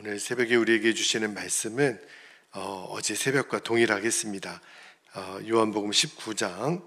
오늘 새벽에 우리에게 주시는 말씀은 어제 새벽과 동일하겠습니다. 요한복음 19장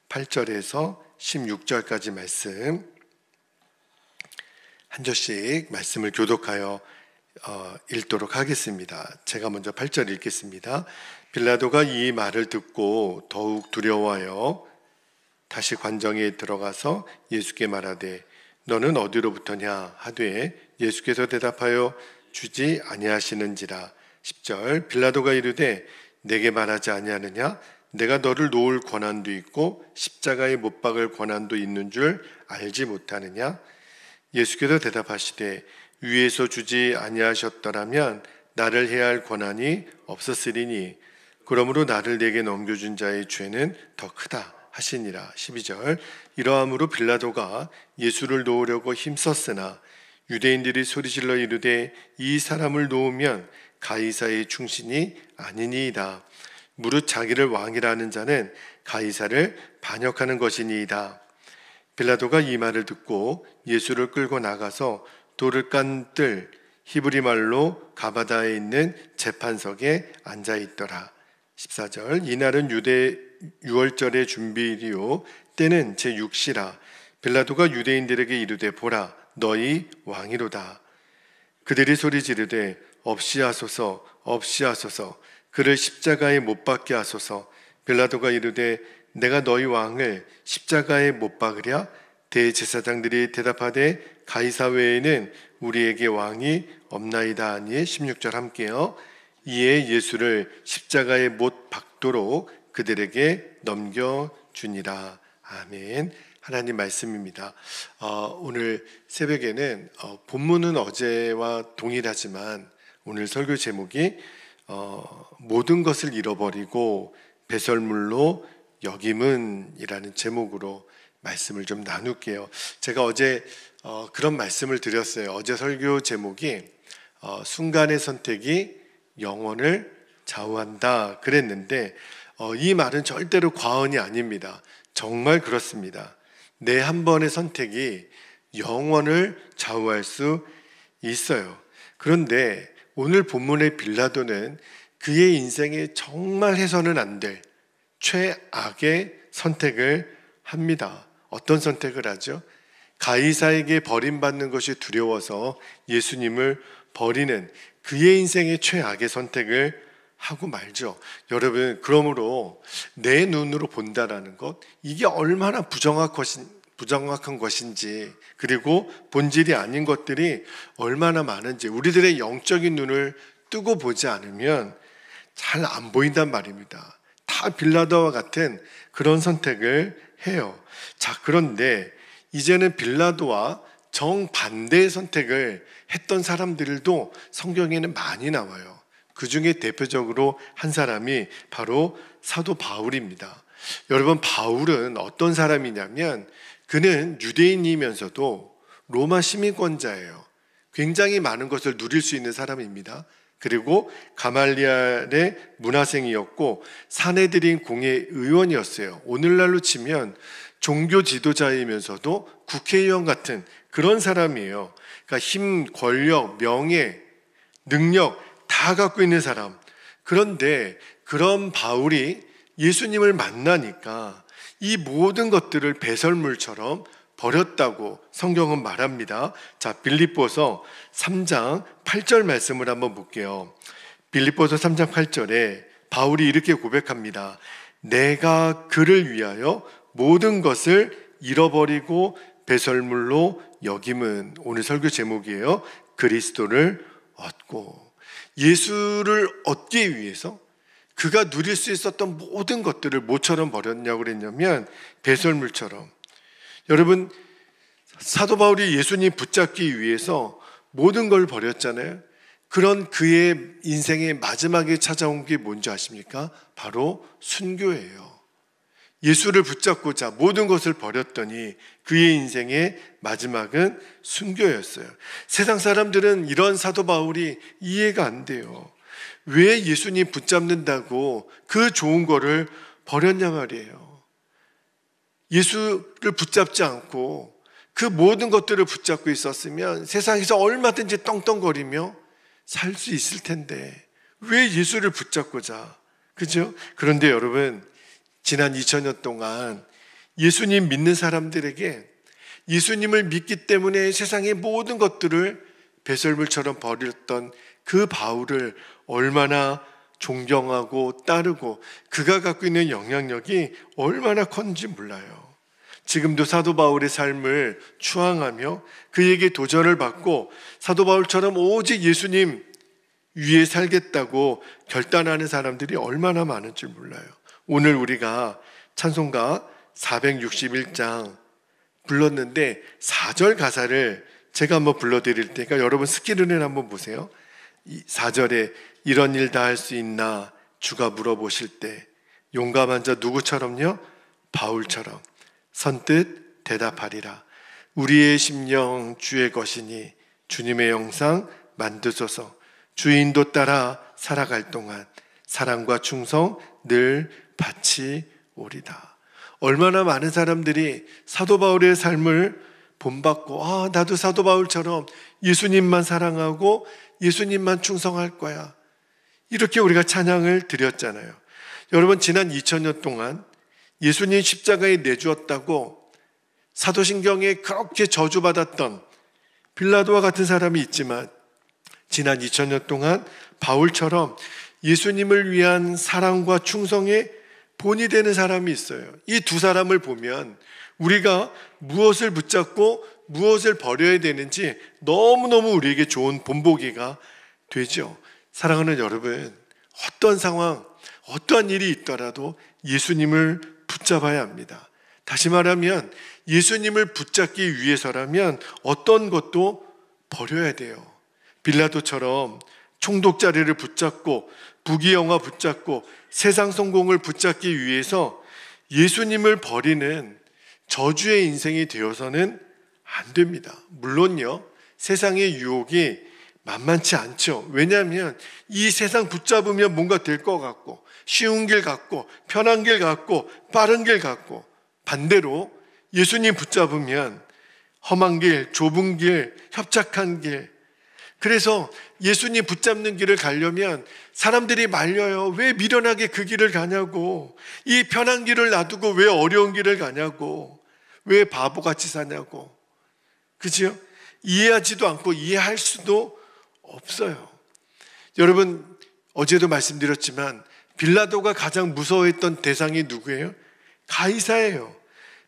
8절에서 16절까지 말씀 한 절씩 말씀을 교독하여 읽도록 하겠습니다. 제가 먼저 8절 읽겠습니다. 빌라도가 이 말을 듣고 더욱 두려워하여 다시 관정에 들어가서 예수께 말하되 너는 어디로부터냐 하되 예수께서 대답하여 주지 아니하시는지라. 10절 빌라도가 이르되 내게 말하지 아니하느냐 내가 너를 놓을 권한도 있고 십자가에 못 박을 권한도 있는 줄 알지 못하느냐. 예수께서 대답하시되 위에서 주지 아니하셨더라면 나를 해야 할 권한이 없었으리니 그러므로 나를 내게 넘겨준 자의 죄는 더 크다 하시니라. 12절 이러함으로 빌라도가 예수를 놓으려고 힘썼으나 유대인들이 소리질러 이르되 이 사람을 놓으면 가이사의 충신이 아니니이다. 무릇 자기를 왕이라는 자는 가이사를 반역하는 것이니이다. 빌라도가 이 말을 듣고 예수를 끌고 나가서 돌을 깐 뜰 히브리 말로 가바다에 있는 재판석에 앉아 있더라. 14절 이날은 유월절의 준비일이요 때는 제6시라. 빌라도가 유대인들에게 이르되 보라 너희 왕이로다. 그들이 소리 지르되 없이하소서 없이하소서 그를 십자가에 못 박게 하소서. 빌라도가 이르되 내가 너희 왕을 십자가에 못 박으랴. 대제사장들이 대답하되 가이사 외에는 우리에게 왕이 없나이다 하니. 16절 함께요. 이에 예수를 십자가에 못 박도록 그들에게 넘겨주니라. 아멘. 하나님 말씀입니다. 오늘 새벽에는 본문은 어제와 동일하지만 오늘 설교 제목이 모든 것을 잃어버리고 배설물로 여김은이라는 제목으로 말씀을 좀 나눌게요. 제가 어제 그런 말씀을 드렸어요. 어제 설교 제목이 순간의 선택이 영혼을 좌우한다 그랬는데 이 말은 절대로 과언이 아닙니다. 정말 그렇습니다. 내 한 번의 선택이 영혼을 좌우할 수 있어요. 그런데 오늘 본문의 빌라도는 그의 인생에 정말 해서는 안 될 최악의 선택을 합니다. 어떤 선택을 하죠? 가이사에게 버림받는 것이 두려워서 예수님을 버리는 그의 인생의 최악의 선택을 하고 말죠. 여러분, 그러므로 내 눈으로 본다라는 것, 이게 얼마나 부정확한 것인지, 그리고 본질이 아닌 것들이 얼마나 많은지 우리들의 영적인 눈을 뜨고 보지 않으면 잘 안 보인단 말입니다. 다 빌라도와 같은 그런 선택을 해요. 자, 그런데 이제는 빌라도와 정반대의 선택을 했던 사람들도 성경에는 많이 나와요. 그 중에 대표적으로 한 사람이 바로 사도 바울입니다. 여러분, 바울은 어떤 사람이냐면 그는 유대인이면서도 로마 시민권자예요. 굉장히 많은 것을 누릴 수 있는 사람입니다. 그리고 가말리알의 문화생이었고 사내들인 공회 의원이었어요. 오늘날로 치면 종교 지도자이면서도 국회의원 같은 그런 사람이에요. 그러니까 힘, 권력, 명예, 능력 다 갖고 있는 사람. 그런데 그런 바울이 예수님을 만나니까 이 모든 것들을 배설물처럼 버렸다고 성경은 말합니다. 자, 빌립보서 3장 8절 말씀을 한번 볼게요. 빌립보서 3장 8절에 바울이 이렇게 고백합니다. 내가 그를 위하여 모든 것을 잃어버리고 배설물로 여김은, 오늘 설교 제목이에요. 그리스도를 얻고. 예수를 얻기 위해서 그가 누릴 수 있었던 모든 것들을 뭐처럼 버렸냐고 그랬냐면 배설물처럼. 여러분, 사도 바울이 예수님 붙잡기 위해서 모든 걸 버렸잖아요. 그런 그의 인생의 마지막에 찾아온 게 뭔지 아십니까? 바로 순교예요. 예수를 붙잡고자 모든 것을 버렸더니 그의 인생의 마지막은 순교였어요. 세상 사람들은 이런 사도 바울이 이해가 안 돼요. 왜 예수님 붙잡는다고 그 좋은 거를 버렸냐 말이에요. 예수를 붙잡지 않고 그 모든 것들을 붙잡고 있었으면 세상에서 얼마든지 떵떵거리며 살 수 있을 텐데 왜 예수를 붙잡고자, 그죠? 그런데 여러분, 지난 2000년 동안 예수님 믿는 사람들에게 예수님을 믿기 때문에 세상의 모든 것들을 배설물처럼 버렸던 그 바울을 얼마나 존경하고 따르고 그가 갖고 있는 영향력이 얼마나 컸는지 몰라요. 지금도 사도 바울의 삶을 추앙하며 그에게 도전을 받고 사도 바울처럼 오직 예수님 위에 살겠다고 결단하는 사람들이 얼마나 많은지 몰라요. 오늘 우리가 찬송가 461장 불렀는데 4절 가사를 제가 한번 불러드릴 테니까 여러분 스크린을 한번 보세요. 4절에 이런 일 다 할 수 있나 주가 물어보실 때 용감한 자 누구처럼요? 바울처럼 선뜻 대답하리라. 우리의 심령 주의 것이니 주님의 영상 만드소서. 주인도 따라 살아갈 동안 사랑과 충성 늘 바치오리다. 얼마나 많은 사람들이 사도 바울의 삶을 본받고 나도 사도 바울처럼 예수님만 사랑하고 예수님만 충성할 거야, 이렇게 우리가 찬양을 드렸잖아요. 여러분, 지난 2000년 동안 예수님 십자가에 내주었다고 사도신경에 그렇게 저주받았던 빌라도와 같은 사람이 있지만 지난 2000년 동안 바울처럼 예수님을 위한 사랑과 충성의 본이 되는 사람이 있어요. 이 두 사람을 보면 우리가 무엇을 붙잡고 무엇을 버려야 되는지 너무너무 우리에게 좋은 본보기가 되죠. 사랑하는 여러분, 어떤 상황, 어떠한 일이 있더라도 예수님을 붙잡아야 합니다. 다시 말하면 예수님을 붙잡기 위해서라면 어떤 것도 버려야 돼요. 빌라도처럼 총독자리를 붙잡고 부귀영화 붙잡고 세상 성공을 붙잡기 위해서 예수님을 버리는 저주의 인생이 되어서는 안 됩니다. 물론요, 세상의 유혹이 만만치 않죠. 왜냐하면 이 세상 붙잡으면 뭔가 될 것 같고 쉬운 길 같고 편한 길 같고 빠른 길 같고, 반대로 예수님 붙잡으면 험한 길, 좁은 길, 협착한 길. 그래서 예수님 붙잡는 길을 가려면 사람들이 말려요. 왜 미련하게 그 길을 가냐고, 이 편한 길을 놔두고 왜 어려운 길을 가냐고, 왜 바보같이 사냐고. 그죠? 이해하지도 않고 이해할 수도 없어요. 여러분, 어제도 말씀드렸지만 빌라도가 가장 무서워했던 대상이 누구예요? 가이사예요.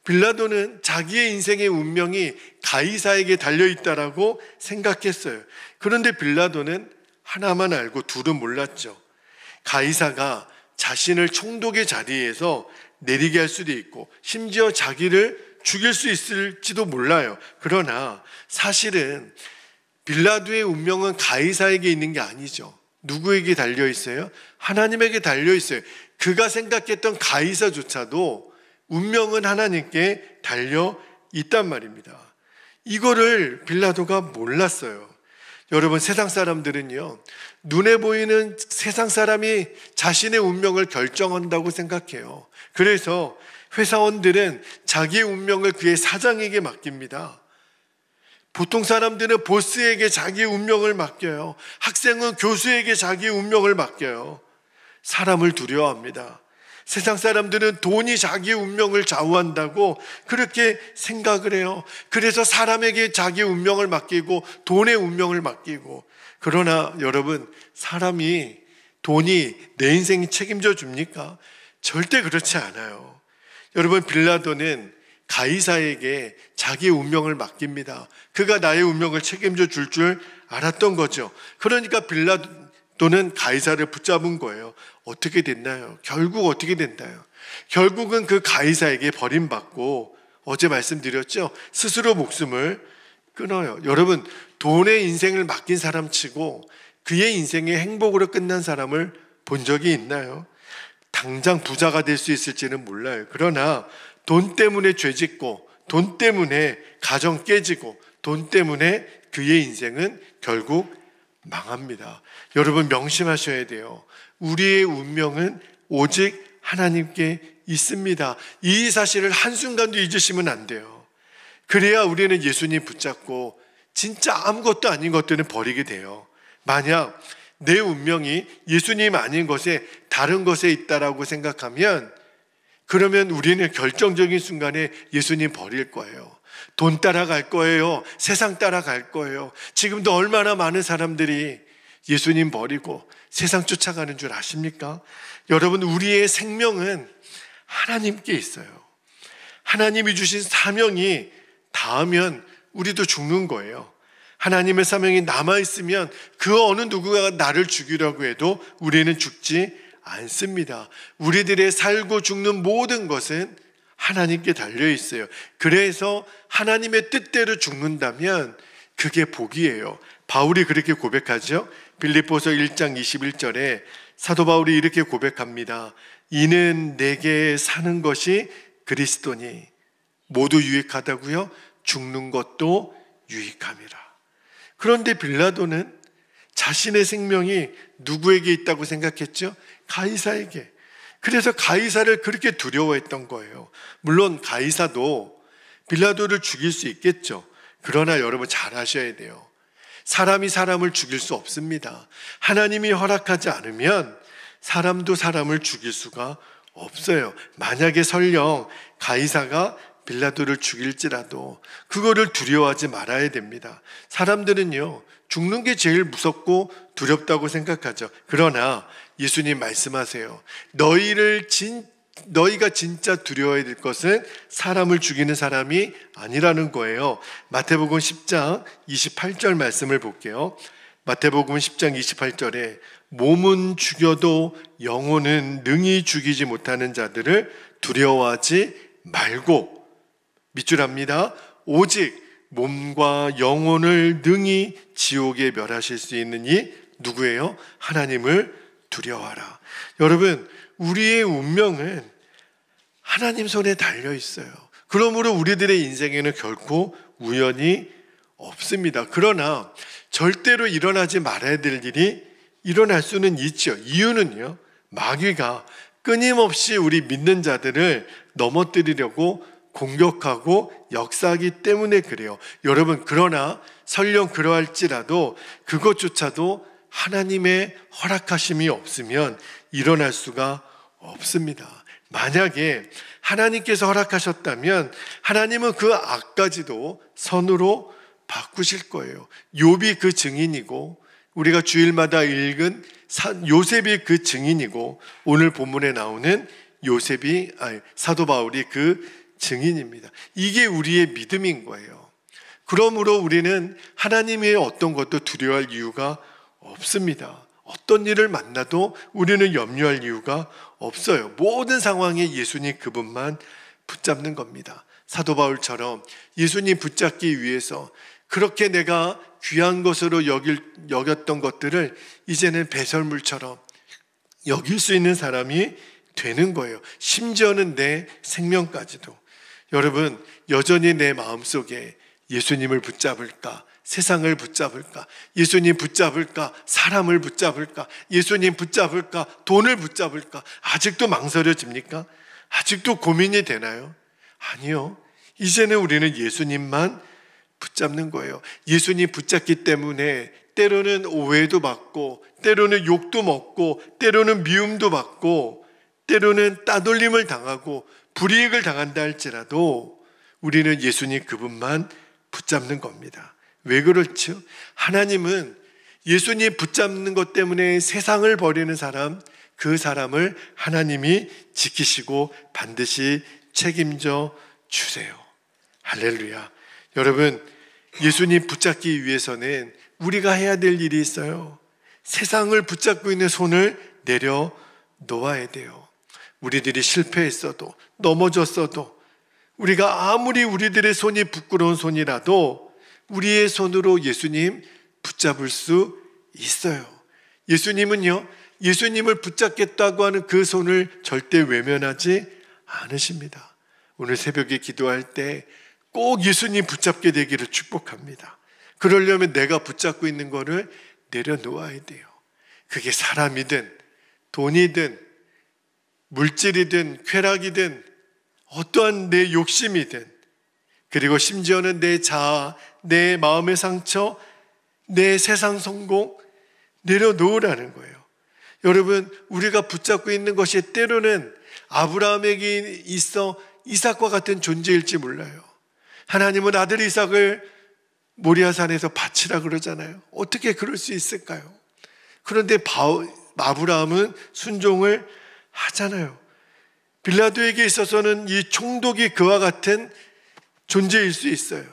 빌라도는 자기의 인생의 운명이 가이사에게 달려있다라고 생각했어요. 그런데 빌라도는 하나만 알고 둘은 몰랐죠. 가이사가 자신을 총독의 자리에서 내리게 할 수도 있고 심지어 자기를 죽일 수 있을지도 몰라요. 그러나 사실은 빌라도의 운명은 가이사에게 있는 게 아니죠. 누구에게 달려있어요? 하나님에게 달려있어요. 그가 생각했던 가이사조차도 운명은 하나님께 달려있단 말입니다. 이거를 빌라도가 몰랐어요. 여러분, 세상 사람들은요, 눈에 보이는 세상 사람이 자신의 운명을 결정한다고 생각해요. 그래서 회사원들은 자기의 운명을 그의 사장에게 맡깁니다. 보통 사람들은 보스에게 자기의 운명을 맡겨요. 학생은 교수에게 자기의 운명을 맡겨요. 사람을 두려워합니다. 세상 사람들은 돈이 자기의 운명을 좌우한다고 그렇게 생각을 해요. 그래서 사람에게 자기의 운명을 맡기고 돈의 운명을 맡기고. 그러나 여러분, 사람이, 돈이 내 인생이 책임져 줍니까? 절대 그렇지 않아요. 여러분, 빌라도는 가이사에게 자기의 운명을 맡깁니다. 그가 나의 운명을 책임져 줄 알았던 거죠. 그러니까 빌라도는 가이사를 붙잡은 거예요. 어떻게 됐나요? 결국 어떻게 됐나요? 결국은 그 가이사에게 버림받고, 어제 말씀드렸죠? 스스로 목숨을 끊어요. 여러분, 돈의 인생을 맡긴 사람 치고 그의 인생의 행복으로 끝난 사람을 본 적이 있나요? 당장 부자가 될 수 있을지는 몰라요. 그러나 돈 때문에 죄 짓고 돈 때문에 가정 깨지고 돈 때문에 그의 인생은 결국 망합니다. 여러분, 명심하셔야 돼요. 우리의 운명은 오직 하나님께 있습니다. 이 사실을 한순간도 잊으시면 안 돼요. 그래야 우리는 예수님 붙잡고 진짜 아무것도 아닌 것들은 버리게 돼요. 만약 내 운명이 예수님 아닌 것에 다른 것에 있다라고 생각하면 그러면 우리는 결정적인 순간에 예수님 버릴 거예요. 돈 따라갈 거예요. 세상 따라갈 거예요. 지금도 얼마나 많은 사람들이 예수님 버리고 세상 쫓아가는 줄 아십니까? 여러분, 우리의 생명은 하나님께 있어요. 하나님이 주신 사명이 닿으면 우리도 죽는 거예요. 하나님의 사명이 남아있으면 그 어느 누구가 나를 죽이려고 해도 우리는 죽지 않습니다. 우리들의 살고 죽는 모든 것은 하나님께 달려있어요. 그래서 하나님의 뜻대로 죽는다면 그게 복이에요. 바울이 그렇게 고백하죠. 빌립보서 1장 21절에 사도 바울이 이렇게 고백합니다. 이는 내게 사는 것이 그리스도니 모두 유익하다고요? 죽는 것도 유익함이라. 그런데 빌라도는 자신의 생명이 누구에게 있다고 생각했죠? 가이사에게. 그래서 가이사를 그렇게 두려워했던 거예요. 물론 가이사도 빌라도를 죽일 수 있겠죠. 그러나 여러분 잘 아셔야 돼요. 사람이 사람을 죽일 수 없습니다. 하나님이 허락하지 않으면 사람도 사람을 죽일 수가 없어요. 만약에 설령 가이사가 빌라도를 죽일지라도 그거를 두려워하지 말아야 됩니다. 사람들은요, 죽는 게 제일 무섭고 두렵다고 생각하죠. 그러나 예수님 말씀하세요. 너희가 진짜 두려워해야 될 것은 사람을 죽이는 사람이 아니라는 거예요. 마태복음 10장 28절 말씀을 볼게요. 마태복음 10장 28절에 몸은 죽여도 영혼은 능히 죽이지 못하는 자들을 두려워하지 말고 밑줄합니다. 오직 몸과 영혼을 능히 지옥에 멸하실 수 있는 이 누구예요? 하나님을 두려워하라. 여러분, 우리의 운명은 하나님 손에 달려 있어요. 그러므로 우리들의 인생에는 결코 우연이 없습니다. 그러나 절대로 일어나지 말아야 될 일이 일어날 수는 있죠. 이유는요, 마귀가 끊임없이 우리 믿는 자들을 넘어뜨리려고 공격하고 역사하기 때문에 그래요. 여러분, 그러나 설령 그러할지라도 그것조차도 하나님의 허락하심이 없으면 일어날 수가 없습니다. 만약에 하나님께서 허락하셨다면 하나님은 그 악까지도 선으로 바꾸실 거예요. 욥이 그 증인이고 우리가 주일마다 읽은 요셉이 그 증인이고 오늘 본문에 나오는 사도 바울이 그 증인입니다. 이게 우리의 믿음인 거예요. 그러므로 우리는 하나님의 어떤 것도 두려워할 이유가 없습니다. 어떤 일을 만나도 우리는 염려할 이유가 없어요. 모든 상황에 예수님 그분만 붙잡는 겁니다. 사도 바울처럼 예수님 붙잡기 위해서 그렇게 내가 귀한 것으로 여겼던 것들을 이제는 배설물처럼 여길 수 있는 사람이 되는 거예요. 심지어는 내 생명까지도. 여러분, 여전히 내 마음속에 예수님을 붙잡을까? 세상을 붙잡을까? 예수님 붙잡을까? 사람을 붙잡을까? 예수님 붙잡을까? 돈을 붙잡을까? 아직도 망설여집니까? 아직도 고민이 되나요? 아니요. 이제는 우리는 예수님만 붙잡는 거예요. 예수님 붙잡기 때문에 때로는 오해도 받고 때로는 욕도 먹고 때로는 미움도 받고 때로는 따돌림을 당하고 불이익을 당한다 할지라도 우리는 예수님 그분만 붙잡는 겁니다. 왜 그렇죠? 하나님은 예수님 붙잡는 것 때문에 세상을 버리는 사람, 그 사람을 하나님이 지키시고 반드시 책임져 주세요. 할렐루야. 여러분, 예수님 붙잡기 위해서는 우리가 해야 될 일이 있어요. 세상을 붙잡고 있는 손을 내려놓아야 돼요. 우리들이 실패했어도 넘어졌어도 우리가 아무리 우리들의 손이 부끄러운 손이라도 우리의 손으로 예수님 붙잡을 수 있어요. 예수님은요, 예수님을 붙잡겠다고 하는 그 손을 절대 외면하지 않으십니다. 오늘 새벽에 기도할 때 꼭 예수님 붙잡게 되기를 축복합니다. 그러려면 내가 붙잡고 있는 거를 내려놓아야 돼요. 그게 사람이든 돈이든 물질이든 쾌락이든 어떠한 내 욕심이든 그리고 심지어는 내 자아, 내 마음의 상처, 내 세상 성공, 내려놓으라는 거예요. 여러분, 우리가 붙잡고 있는 것이 때로는 아브라함에게 있어 이삭과 같은 존재일지 몰라요. 하나님은 아들 이삭을 모리아산에서 바치라 그러잖아요. 어떻게 그럴 수 있을까요? 그런데 아브라함은 순종을 하잖아요. 빌라도에게 있어서는 이 총독이 그와 같은 존재일 수 있어요.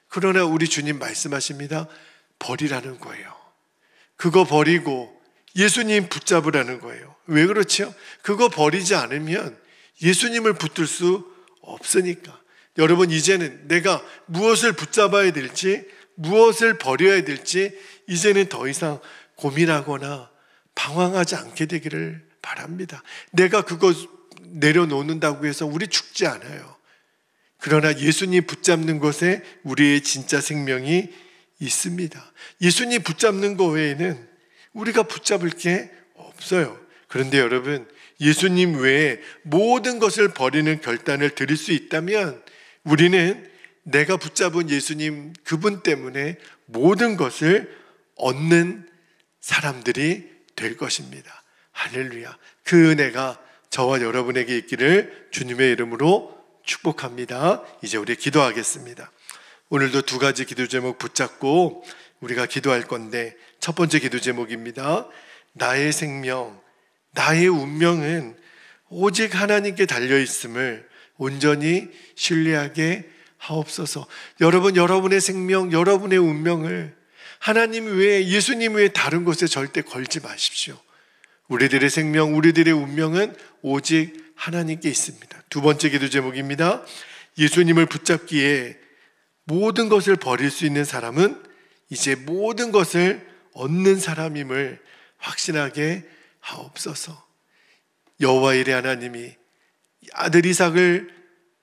그러나 우리 주님 말씀하십니다. 버리라는 거예요. 그거 버리고 예수님 붙잡으라는 거예요. 왜 그렇죠? 그거 버리지 않으면 예수님을 붙들 수 없으니까. 여러분, 이제는 내가 무엇을 붙잡아야 될지, 무엇을 버려야 될지 이제는 더 이상 고민하거나 방황하지 않게 되기를 바랍니다. 내가 그거 내려놓는다고 해서 우리 죽지 않아요. 그러나 예수님 붙잡는 것에 우리의 진짜 생명이 있습니다. 예수님 붙잡는 것 외에는 우리가 붙잡을 게 없어요. 그런데 여러분, 예수님 외에 모든 것을 버리는 결단을 드릴 수 있다면 우리는 내가 붙잡은 예수님 그분 때문에 모든 것을 얻는 사람들이 될 것입니다. 할렐루야. 그 은혜가 저와 여러분에게 있기를 주님의 이름으로 축복합니다. 이제 우리 기도하겠습니다. 오늘도 두 가지 기도 제목 붙잡고 우리가 기도할 건데, 첫 번째 기도 제목입니다. 나의 생명, 나의 운명은 오직 하나님께 달려있음을 온전히 신뢰하게 하옵소서. 여러분, 여러분의 생명, 여러분의 운명을 하나님 외에, 예수님 외에 다른 곳에 절대 걸지 마십시오. 우리들의 생명, 우리들의 운명은 오직 하나님께 있습니다. 두 번째 기도 제목입니다. 예수님을 붙잡기에 모든 것을 버릴 수 있는 사람은 이제 모든 것을 얻는 사람임을 확신하게 하옵소서. 여호와 일의 하나님이 아들 이삭을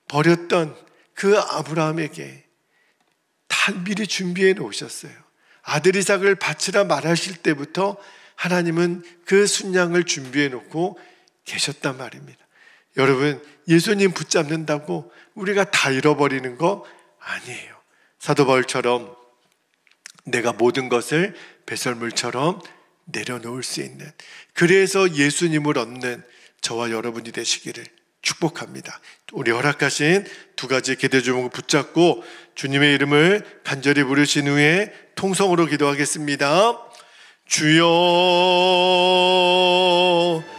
버렸던 그 아브라함에게 다 미리 준비해 놓으셨어요. 아들 이삭을 바치라 말하실 때부터 하나님은 그 순양을 준비해 놓고 계셨단 말입니다. 여러분, 예수님 붙잡는다고 우리가 다 잃어버리는 거 아니에요. 사도 바울처럼 내가 모든 것을 배설물처럼 내려놓을 수 있는, 그래서 예수님을 얻는 저와 여러분이 되시기를 축복합니다. 우리 허락하신 두 가지 기도 제목을 붙잡고 주님의 이름을 간절히 부르신 후에 통성으로 기도하겠습니다. 주여